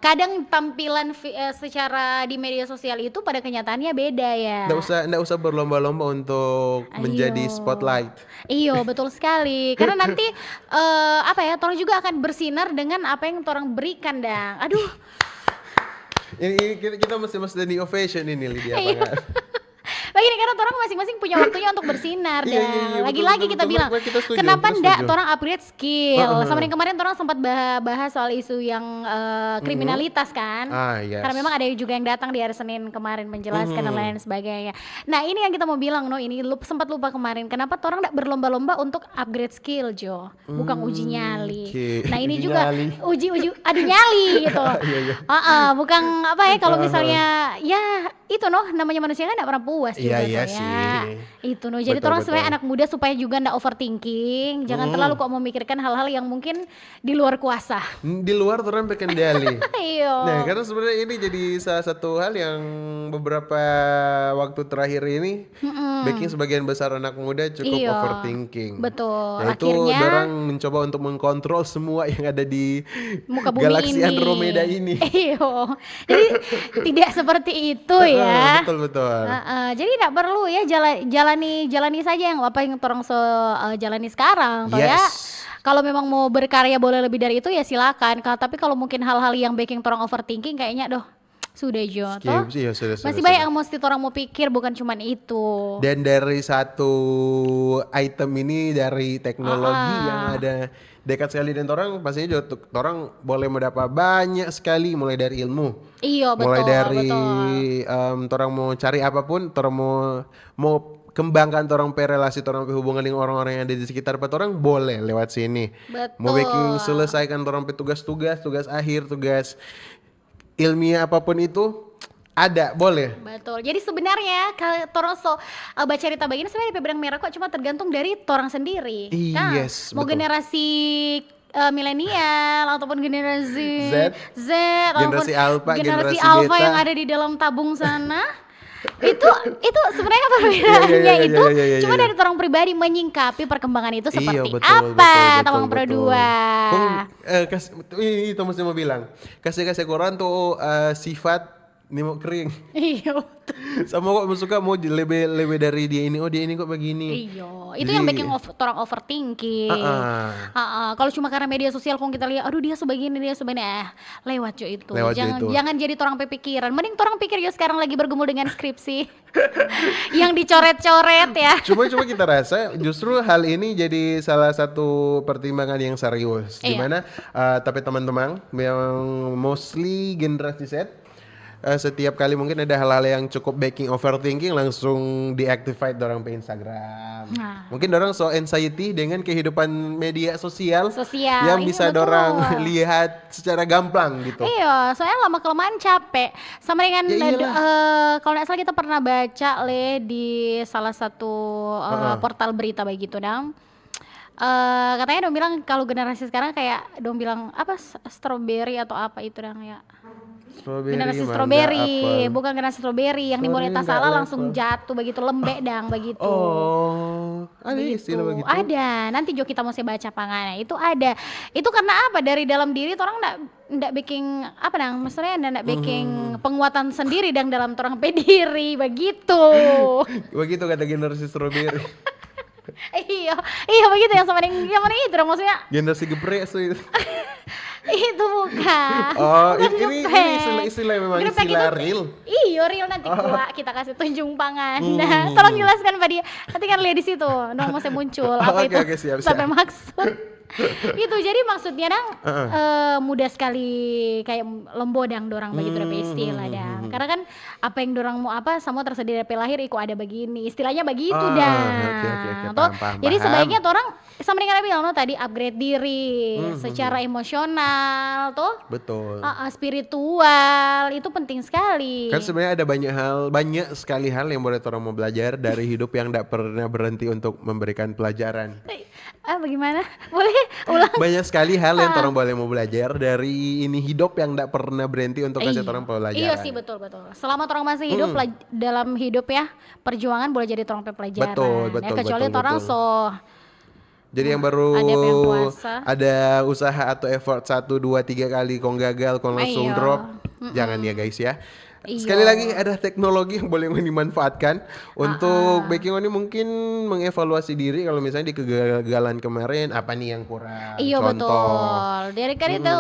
Kadang tampilan secara di media sosial itu pada kenyataannya beda ya. Ndak usah berlomba-lomba untuk menjadi spotlight. Iya, betul sekali. Karena nanti torang juga akan bersinar dengan apa yang torang berikan dang. Aduh. Ini kita mesti standing ovation ini Lydia apa? Begini karena orang masing-masing punya waktunya untuk bersinar dan lagi-lagi kita bilang kenapa ndak orang upgrade skill. Sama yang kemarin orang sempat bahas soal isu yang kriminalitas kan. Karena memang ada juga yang datang di hari Senin kemarin menjelaskan dan lain sebagainya. Nah ini yang kita mau bilang ini sempat lupa kemarin. Kenapa orang ndak berlomba-lomba untuk upgrade skill Jo, bukan uji nyali. Nah ini juga uji adu nyali gitu. Bukan kalau misalnya ya itu namanya manusia kan nggak pernah puas juga itu jadi orang sebenarnya anak muda supaya juga nggak overthinking, jangan terlalu kok memikirkan hal-hal yang mungkin di luar kuasa, di luar orang berkendali. Nah karena sebenarnya ini jadi salah satu hal yang beberapa waktu terakhir ini bikin sebagian besar anak muda cukup overthinking. Betul. Yaitu orang mencoba untuk mengkontrol semua yang ada di muka bumi galaksi ini. Andromeda ini. Jadi tidak seperti itu ya. Betul. Jadi tidak perlu ya jalani saja yang apa yang orang jalani sekarang toh ya. Kalau memang mau berkarya boleh lebih dari itu ya silakan. Tapi kalau mungkin hal-hal yang bikin orang overthinking kayaknya sudah Jo toh. Masih banyak yang mesti orang mau pikir, bukan cuma itu. Dan dari satu item ini dari teknologi yang ada dekat sekali dan orang pastinya juga orang boleh mendapat banyak sekali mulai dari ilmu. Iya betul. Mulai dari orang mau cari apapun, orang mau kembangkan orang relasi, orang hubungan dengan orang-orang yang ada di sekitar orang boleh lewat sini. Betul. Mau bikin selesaikan orang tugas akhir, tugas ilmiah apapun itu ada, boleh. Betul. Jadi sebenarnya kalau orang baca cerita begini sebenarnya di benang merah kok cuma tergantung dari orang sendiri. Yes, mau betul. Generasi milenial ataupun generasi Z generasi alpha, generasi generasi alpha beta yang ada di dalam tabung sana. itu sebenarnya perbedaannya itu cuma dari orang pribadi menyingkapi perkembangan itu seperti apa Tamang Pradua. Itu mesti mau bilang kasih koran tuh sifat ini mau kering. Iya. Sama kok suka mau lebih dari dia ini kok begini. Iya. Itu yang bikin orang overthinking. Kalau cuma karena media sosial kalau kita lihat aduh dia sebegini lewat jo itu. Jangan jadi orang pikiran. Mending orang pikir yo sekarang lagi bergumul dengan skripsi. Yang dicoret-coret ya. Cuma kita rasa justru hal ini jadi salah satu pertimbangan yang serius. Dimana tapi teman-teman yang mostly generasi Z setiap kali mungkin ada hal-hal yang cukup baking overthinking langsung deactivate dorang pe Instagram. Mungkin dorang so anxiety dengan kehidupan media sosial yang Iya, bisa betul. dorang lihat secara gampang gitu. Iya, soalnya lama kelamaan capek. Sama dengan Ya iyalah. kalau nggak salah kita pernah baca di salah satu portal berita begitu dong. Katanya dong bilang kalau generasi sekarang kayak dong bilang apa strawberry atau apa itu dong ya. Generasi mangga, strawberry, apel. bukan generasi strawberry yang Strawberry dimulai nggak salah level. langsung jatuh begitu lembek dang begitu. Oh, ada istilah begitu. Ada, nanti Jo kita mau saya baca pangannya. Itu ada. Itu karena apa? Dari dalam diri orang ndak bikin apa dang? Maksudnya ndak bikin penguatan sendiri dang dalam orang pediri begitu. Begitu kata generasi strawberry. iya begitu yang sama yang mana itu dong maksudnya. Generasi geprek so itu. Itu bukan. Oh, Bukan ini ngepek. istilah memang Ngepek istilah itu- real. Iya real nanti kita kasih tunjung pangan. Nah, tolong jelaskan Pak dia. Nanti kan lihat di situ, dong mau saya muncul apa Oke, itu oke, siap, sampai siap. maksud. Itu jadi maksudnya dang mudah sekali kayak lembodang dorang begitu ada istilah dang. Karena kan apa yang dorang mau apa semua tersedia dari lahir iko ada begini. Istilahnya begitu dang. Oke, Toh, paham, jadi paham. sebaiknya orang sama dengan bilang no, tadi upgrade diri secara emosional tuh. Betul. Spiritual itu penting sekali. Kan sebenarnya ada banyak sekali hal yang boleh orang mau belajar dari hidup yang tidak pernah berhenti untuk memberikan pelajaran. Bagaimana? Boleh ulang? Banyak sekali hal yang orang boleh mau belajar dari ini hidup yang tidak pernah berhenti untuk kasih orang pelajaran. Iya sih betul. Selama orang masih hidup dalam hidup ya perjuangan boleh jadi orang pelajaran. Betul, Ya, kecuali betul, orang betul. so Jadi yang baru ada yang puasa. ada usaha atau effort 1, 2, 3 kali kong gagal, kong langsung Iya. drop. Jangan ya guys ya. Iya. Sekali lagi ada teknologi yang boleh dimanfaatkan untuk baking ini mungkin mengevaluasi diri kalau misalnya di kegagalan kemarin apa nih yang kurang. Iya Contoh. betul. Dari kan itu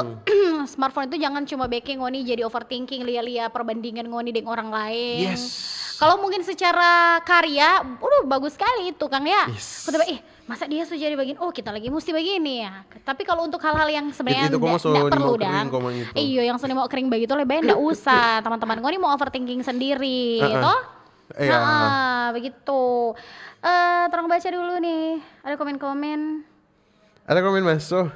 smartphone itu jangan cuma baking ngoni jadi overthinking lihat perbandingan ngoni dengan orang lain. Yes. Kalau mungkin secara karya, bagus sekali itu Kang ya. Yes. Kata masa dia sudah jadi begini, oh kita lagi mesti begini ya. Tapi kalau untuk hal-hal yang sebenarnya Itu kok masuk nggak di perlu mau kering, dang. kok mang itu. Iya yang sudah mau kering begitu lebih nggak usah. Teman-teman gue nih mau overthinking sendiri, toh? Iya. Begitu. Tolong baca dulu nih. Ada komen-komen. Ada komen masuk.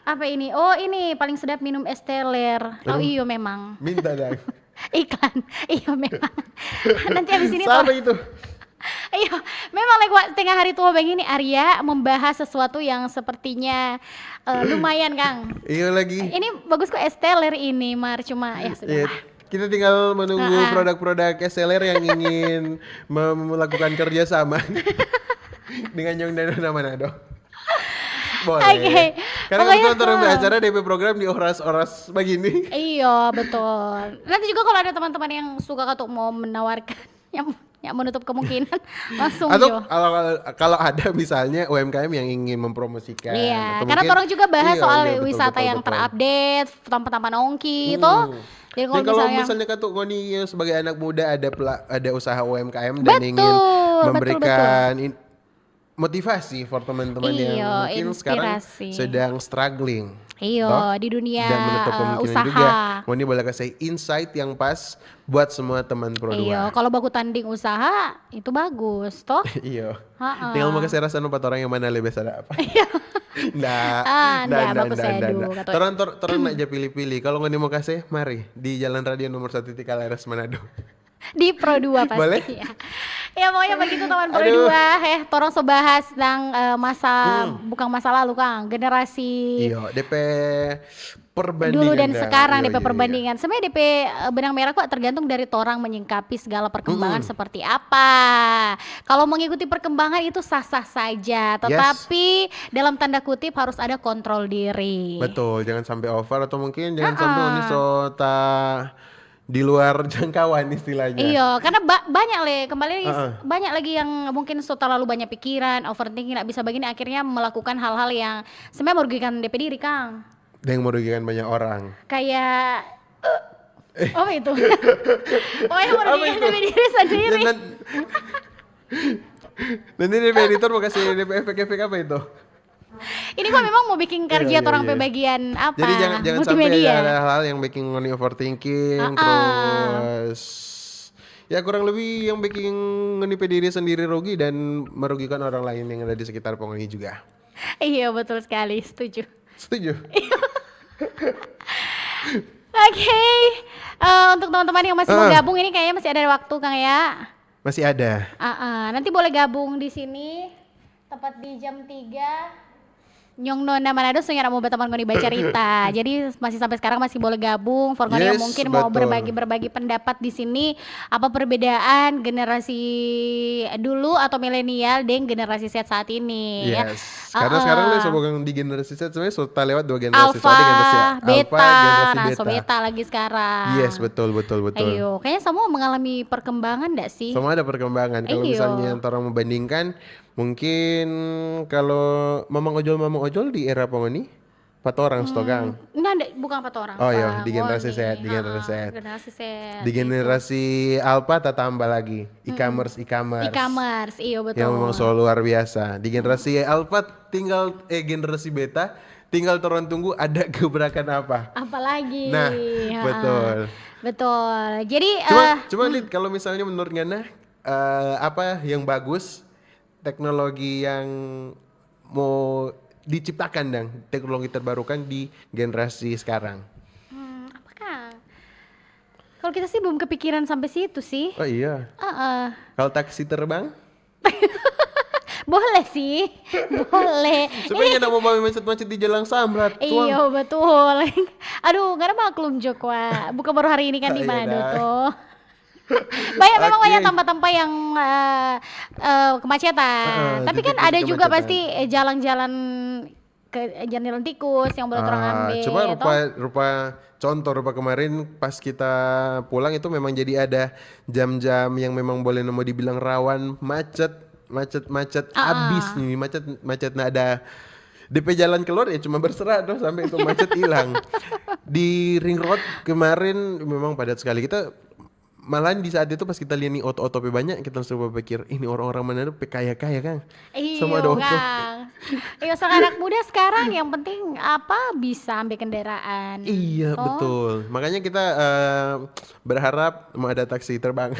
Apa ini? Oh ini paling sedap minum es teler. Oh iya memang. Minta dong. Iklan. Iya memang. Nanti habis ini Sama itu. Iya, memang lagi tengah hari tua begini Arya membahas sesuatu yang sepertinya lumayan Kang. Iya lagi. Ini bagus kok es teler ini Mar cuma ya sudah. Iya, kita tinggal menunggu produk-produk SLR yang ingin melakukan kerjasama dengan Nyong dan Nona Manado. Boleh. Oke. Karena Pokoknya kebetulan orang acara DP program di oras-oras begini. Iya betul. Nanti juga kalau ada teman-teman yang suka atau mau menawarkan yang menutup kemungkinan langsung Atau Jo. kalau ada misalnya UMKM yang ingin mempromosikan. Iya, atau karena mungkin- orang juga bahas iya, soal iya, betul, wisata betul, yang betul. terupdate, taman-taman ongki itu. Jadi Dan kalau misalnya misalnya Kak Ngoni yang sebagai anak muda ada usaha UMKM dan ingin betul, memberikan motivasi for teman-teman yang Iya, mungkin sekarang inspirasi. sedang struggling. Iya, Toh? di dunia Dan menutup kemungkinan usaha. juga. Ngoni boleh kasih insight yang pas buat semua teman Pro 2. Iya, kalau baku tanding usaha itu bagus, toh? Iya. Ha-ha. Tinggal mau kasih rasa numpat orang yang mana lebih sadar apa. Nah, nggak, bagus saya dulu, kata- Torang nak aja pilih-pilih. Kalau Ngoni mau kasih, mari di Jalan Radio nomor 1 LRS Manado. Di Pro 2 pasti Boleh? ya. Ya pokoknya begitu teman Pro Aduh. 2 torong so bahas tentang masa bukan masa lalu Kang, generasi Iya, DP perbandingan dulu dan dah. sekarang Iya, DP iya, iya. perbandingan. Sebenarnya DP benang merah kok tergantung dari torang menyingkapi segala perkembangan seperti apa. Kalau mengikuti perkembangan itu sah-sah saja, tetapi dalam tanda kutip harus ada kontrol diri. Betul, jangan sampai over atau mungkin jangan sampai Uni Sota di luar jangkauan istilahnya. Iya, karena banyak kembali lagi banyak lagi yang mungkin so terlalu banyak pikiran, overthinking nggak bisa begini akhirnya melakukan hal-hal yang sebenarnya merugikan DP diri, Kang. Dan yang merugikan banyak orang. Kayak oh itu. Pokoknya merugikan DP diri sendiri. Nanti DP editor mau kasih DP efek-efek apa itu? Ini kok memang mau bikin kerja Iya, orang iya. bagian apa? Jadi jangan sampai Multimedia. ada hal-hal yang bikin ngoni overthinking, terus ya kurang lebih yang bikin ngoni diri sendiri rugi dan merugikan orang lain yang ada di sekitar pengoni juga. Iya betul sekali, setuju. Setuju? Oke, untuk teman-teman yang masih mau gabung ini kayaknya masih ada waktu Kang ya. Masih ada. Nanti boleh gabung di sini tepat di jam 3. Nyong Nona Manado sengaja mau berteman ngoni baca cerita. Jadi masih sampai sekarang masih boleh gabung. For ngoni yang Yes, mungkin mau betul. berbagi pendapat di sini apa perbedaan generasi dulu atau milenial dengan generasi Z saat ini ya. Yes. Karena sekarang nih sebagai di generasi Z sebenarnya sudah lewat 2 generasi. Alpha, Soalnya generasi beta, generasi nah beta. so beta lagi sekarang. Yes, betul. Ayo, kayaknya semua mengalami perkembangan enggak sih? Semua ada perkembangan. Kalau Iyo. misalnya orang membandingkan, mungkin kalau Mamang Ojol di era pengoni 4 orang stogang. Enggak, bukan 4 orang. Oh iya, Bang. di generasi Ngoni. Z, di generasi Z. Generasi Z. Di generasi Alpha tak tambah lagi e-commerce. E-commerce, iya betul. Yang memang so luar biasa. Di generasi Alpha tinggal generasi Beta tinggal turun tunggu ada gebrakan apa. Apalagi. Nah, betul. Betul. Jadi Cuma Lid, kalau misalnya menurut Ngana apa yang bagus teknologi yang mau diciptakan dan teknologi terbarukan di generasi sekarang. apakah? Kalau kita sih belum kepikiran sampai situ sih. Oh iya. Kalau taksi terbang? Boleh sih. Boleh. Sebenarnya nggak mau bawa macet-macet di jalan Samrat. Iya betul. Aduh, nggak ada maklum Jokwa. Bukan baru hari ini kan di Iya Manado dah. tuh. Memang Oke. banyak tempat-tempat yang kemacetan. Tapi kan titik-titik ada juga kemacetan. pasti jalan-jalan ke jalan tikus yang boleh orang ambil. Cuma toh. rupa kemarin pas kita pulang itu memang jadi ada jam-jam yang memang boleh nemu dibilang rawan macet abis nih macet nggak ada DP jalan keluar ya cuma berserat tuh sampai itu macet hilang. Di ring road kemarin memang padat sekali. Kita malahan di saat itu pas kita lihat nih oto banyak kita langsung berpikir ini orang-orang mana tuh kaya-kaya kan. Semua ada oto. Kang. Iya, anak muda sekarang yang penting apa bisa ambil kendaraan. Iya betul. Makanya kita berharap mau ada taksi terbang.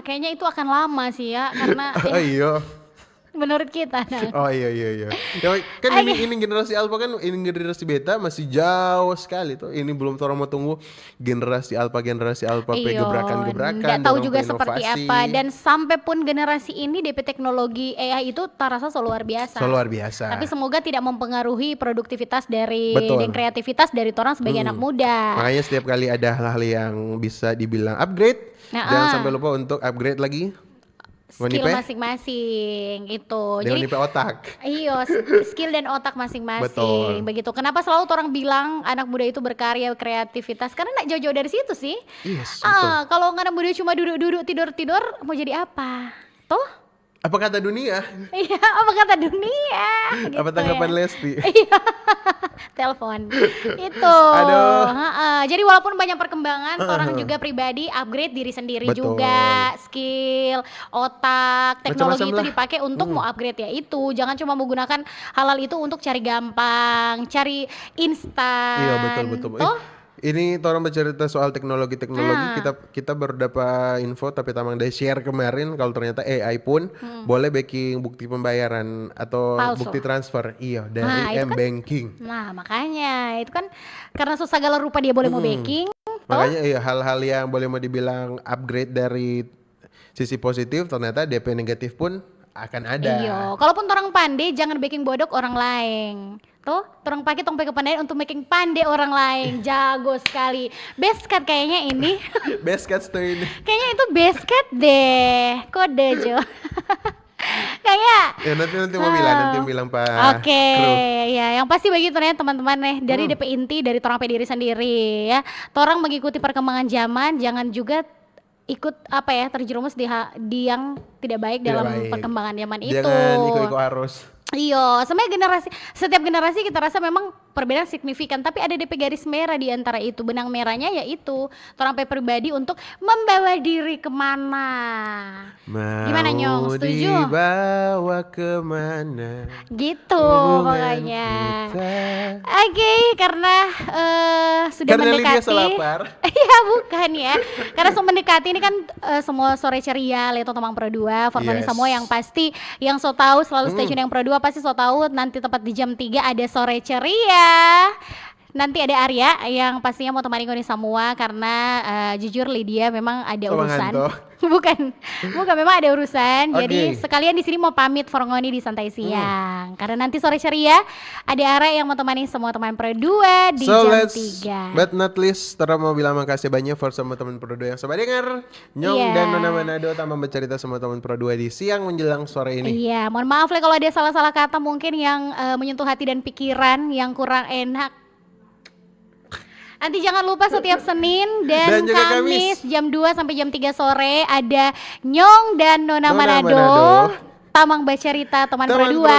Kayaknya itu akan lama sih ya karena Oh iya. menurut kita. Nah. Oh iya. Ya, kan ini generasi Alpha kan ini generasi Beta masih jauh sekali tuh. Ini belum orang mau tunggu generasi Alpha Iya, gebrakan-gebrakan. nggak tahu dorong juga ke seperti inovasi. apa dan sampai pun generasi ini DP teknologi AI itu terasa luar biasa. So luar biasa. Tapi semoga tidak mempengaruhi produktivitas dari Betul. dan kreativitas dari orang sebagai anak muda. Makanya setiap kali ada hal-hal yang bisa dibilang upgrade, jangan sampai lupa untuk upgrade lagi Skill Ngonipe? masing-masing itu. Dengan Jadi nipe otak. iya, skill dan otak masing-masing. Betul. Begitu. Kenapa selalu orang bilang anak muda itu berkarya, kreativitas? Karena nggak jauh-jauh dari situ sih. Yes, betul. Kalau anak muda cuma duduk-duduk, tidur-tidur, mau jadi apa? Tuh? Apa kata dunia? Iya, apa kata dunia? Apa Gitu tanggapan ya. Lesti? Iya, telepon. Itu. Aduh. Jadi walaupun banyak perkembangan, orang juga pribadi upgrade diri sendiri Betul. juga, skill, otak, teknologi Macam-macam itu lah. dipakai untuk mau upgrade ya itu. Jangan cuma menggunakan halal itu untuk cari gampang, cari instan. Iya betul. Toh? Ini orang bercerita soal teknologi kita baru dapat info tapi tamang dari share kemarin kalau ternyata AI pun boleh backing bukti pembayaran atau Palsu. bukti transfer Nah, dari itu kan- M-banking. Nah, makanya itu kan karena susah segala rupa dia boleh mau baking. Makanya hal-hal yang boleh mau dibilang upgrade dari sisi positif ternyata DP negatif pun akan ada. Iya, kalaupun orang pandai jangan baking bodok orang lain. Tuh, orang pakai tong kepandaian untuk making pandai orang lain. Jago sekali. Best cut kayaknya ini. Best cuts tuh ini. Kayaknya itu best cut deh. Kode Jo. Kayak Ya nanti mau bilang Pak. Oke, Kru. ya yang pasti bagi teman-teman nih dari DP inti dari orang diri sendiri ya. Torang mengikuti perkembangan zaman, jangan juga ikut terjerumus di yang tidak baik Tidak dalam baik. perkembangan zaman itu. Jangan ikut-ikut arus. Iya, sebenarnya setiap generasi kita rasa memang perbedaan signifikan, tapi ada DP garis merah di antara itu. Benang merahnya yaitu Torang Pe pribadi untuk membawa diri kemana. Gimana Nyong, setuju? Dibawa kemana? Gitu Hubungan pokoknya. kita. Oke, karena sudah Karena Lydia mendekati. selapar. Iya bukan ya. Karena sudah mendekati ini kan semua sore ceria Leto Tomang Pro 2, Fortoni Yes. semua yang pasti yang so tahu selalu stay tune yang Pro 2 pasti so tahu nanti tepat di jam 3 ada sore ceria. Nanti ada Arya yang pastinya mau temani Ngoni semua karena jujur Lydia memang ada Sama urusan. Hanto. bukan memang ada urusan. Jadi Oke. sekalian di sini mau pamit for Ngoni di santai siang. Karena nanti sore ceria ada Arya yang mau temani semua teman Pro 2 di So jam let's, 3. but not least, Tora mau bilang makasih banyak for semua teman Pro 2 yang sudah dengar. Nyong Iya. dan Nona Manado tambah bercerita semua teman Pro 2 di siang menjelang sore ini. Iya, mohon maaf lah kalau ada salah-salah kata mungkin yang menyentuh hati dan pikiran yang kurang enak. Nanti jangan lupa setiap Senin dan juga Kamis jam 2 sampai jam 3 sore ada Nyong dan Nona Nona Manado. Manado. Tamang Bacerita teman Pro 2.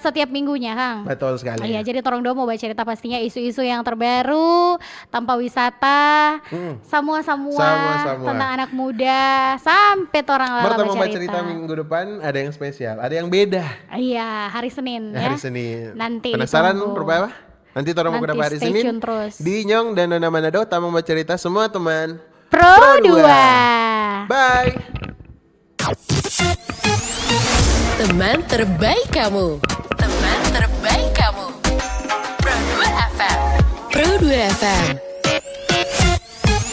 Setiap minggunya, Kang. Betul sekali. Iya, jadi Torong Do mau bacerita pastinya isu-isu yang terbaru, tanpa wisata, semua tentang anak muda, sampai Torang Lala Pertama bacerita. cerita minggu depan ada yang spesial, ada yang beda. Iya, hari Senin ya. Hari Senin. Nanti Penasaran ditunggu. berapa apa? Nanti Tora mau Nanti kenapa hari stay Senin tune terus. di Nyong dan Nona Manado Tamang bercerita semua teman Pro 2. Bye. Teman terbaik kamu. Teman terbaik kamu. Pro 2 FM. Pro 2 FM.